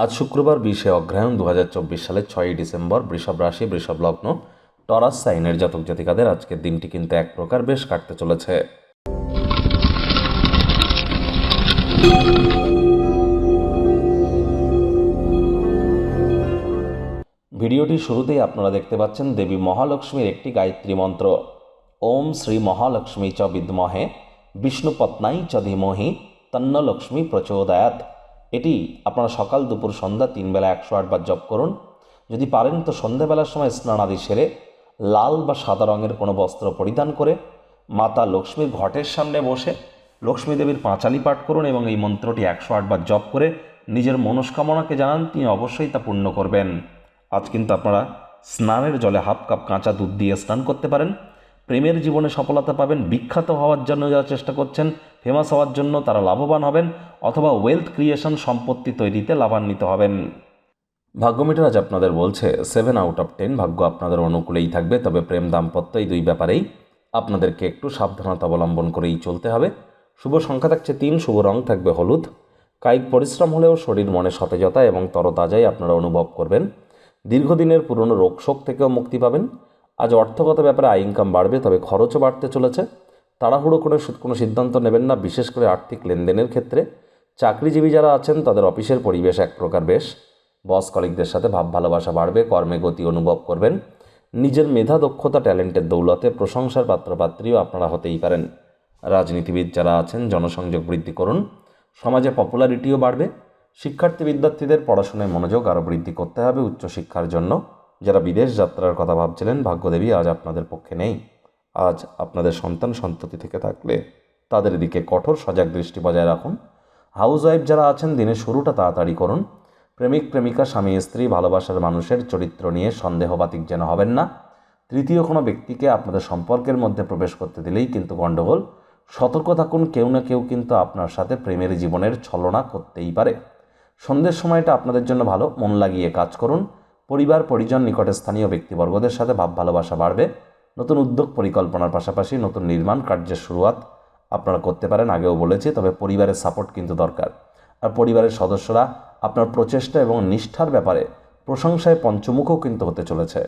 আজ শুক্রবার 20শে অগ্রহায়ণ 2024 সালের 6ই ডিসেম্বর, বৃষভ রাশি, বৃষভ লগ্ন, টরাস সাইনের জাতক জাতিকাদের আজকের দিনটি কিন্তু এক প্রকার বেশ কাটতে চলেছে। ভিডিওটি শুরুতেই আপনারা দেখতে পাচ্ছেন দেবী মহালক্ষ্মীর একটি গায়ত্রী মন্ত্র। ওম শ্রী মহালক্ষ্মী চ বিদ্মহে বিষ্ণুপত্নাই চ ধীমহি তন্ন লক্ষ্মী প্রচোদয়াৎ। এটি আপনারা সকাল দুপুর সন্ধ্যা 3 বেলা 108 বার জপ করুন। যদি পারেন তো সন্ধ্যাবেলার সময় স্নানাদি সেরে লাল বা সাদা রঙের কোনো বস্ত্র পরিধান করে মাতা লক্ষ্মীর ঘটের সামনে বসে লক্ষ্মী দেবীর পাঁচালি পাঠ করুন এবং এই মন্ত্রটি 108 বার জপ করে নিজের মনস্কামনাকে জানান, তিনি অবশ্যই তা পূর্ণ করবেন। আজ কিন্তু আপনারা স্নানের জলে হাফ কাপ কাঁচা দুধ দিয়ে স্নান করতে পারেন। প্রেমের জীবনে সফলতা পাবেন। বিখ্যাত হওয়ার জন্য যারা চেষ্টা করছেন, ফেমাস হওয়ার জন্য, তারা লাভবান হবেন, অথবা ওয়েলথ ক্রিয়েশন, সম্পত্তি তৈরিতে লাভান্বিত হবেন। ভাগ্যমিটার আজ আপনাদের বলছে 7 আউট অফ 10 ভাগ্য আপনাদের অনুকূলেই থাকবে। তবে প্রেম দাম্পত্য এই দুই ব্যাপারেই আপনাদেরকে একটু সাবধানতা অবলম্বন করেই চলতে হবে। শুভ সংখ্যা থাকছে 3, শুভ রং থাকবে হলুদ। কায়িক পরিশ্রম হলেও শরীর মনে সতেজতা এবং তরতাজাই আপনারা অনুভব করবেন। দীর্ঘদিনের পুরনো রোগশোক থেকেও মুক্তি পাবেন। আজ অর্থগত ব্যাপারে আয় ইনকাম বাড়বে, তবে খরচও বাড়তে চলেছে। তাড়াহুড়ো করে কোনো সিদ্ধান্ত নেবেন না, বিশেষ করে আর্থিক লেনদেনের ক্ষেত্রে। চাকরিজীবী যারা আছেন তাদের অফিসের পরিবেশ এক প্রকার বেশ। বস কলিগদের সাথে ভাব ভালোবাসা বাড়বে, কর্মে গতি অনুভব করবেন। নিজের মেধা, দক্ষতা, ট্যালেন্টের দৌলতে প্রশংসার পাত্রপাত্রীও আপনারা হতেই পারেন। রাজনীতিবিদ যারা আছেন জনসংযোগ বৃদ্ধি করুন, সমাজে পপুলারিটিও বাড়বে। শিক্ষার্থী বিদ্যার্থীদের পড়াশোনায় মনোযোগ আরও বৃদ্ধি করতে হবে উচ্চশিক্ষার জন্য। যারা বিদেশ যাত্রার কথা ভাবছিলেন, ভাগ্যদেবী আজ আপনাদের পক্ষে নেই। আজ আপনাদের সন্তান সন্ততি থেকে থাকলে তাদের দিকে কঠোর সজাগ দৃষ্টি বজায় রাখুন। হাউস ওয়াইফ যারা আছেন দিনের শুরুটা তাড়াতাড়ি করুন। প্রেমিক প্রেমিকা, স্বামী স্ত্রী, ভালোবাসার মানুষের চরিত্র নিয়ে সন্দেহবাতিক যেন হবেন না। তৃতীয় কোনো ব্যক্তিকে আপনাদের সম্পর্কের মধ্যে প্রবেশ করতে দিলেই কিন্তু গণ্ডগোল। সতর্ক থাকুন, কেউ না কেউ কিন্তু আপনার সাথে প্রেমের জীবনের ছলনা করতেই পারে। সন্ধ্যের সময়টা আপনাদের জন্য ভালো, মন লাগিয়ে কাজ করুন। পরিবার পরিজন, নিকটে স্থানীয় ব্যক্তিবর্গদের সাথে ভাব ভালোবাসা বাড়বে। নতুন উদ্যোগ পরিকল্পনার পাশাপাশি নতুন নির্মাণ কার্যের শুরুয়াত আপনারা করতে পারেন, আগেও বলেছি। তবে পরিবারের সাপোর্ট কিন্তু দরকার। আর পরিবারের সদস্যরা আপনার প্রচেষ্টা এবং নিষ্ঠার ব্যাপারে প্রশংসায় পঞ্চমুখও কিন্তু হতে চলেছে।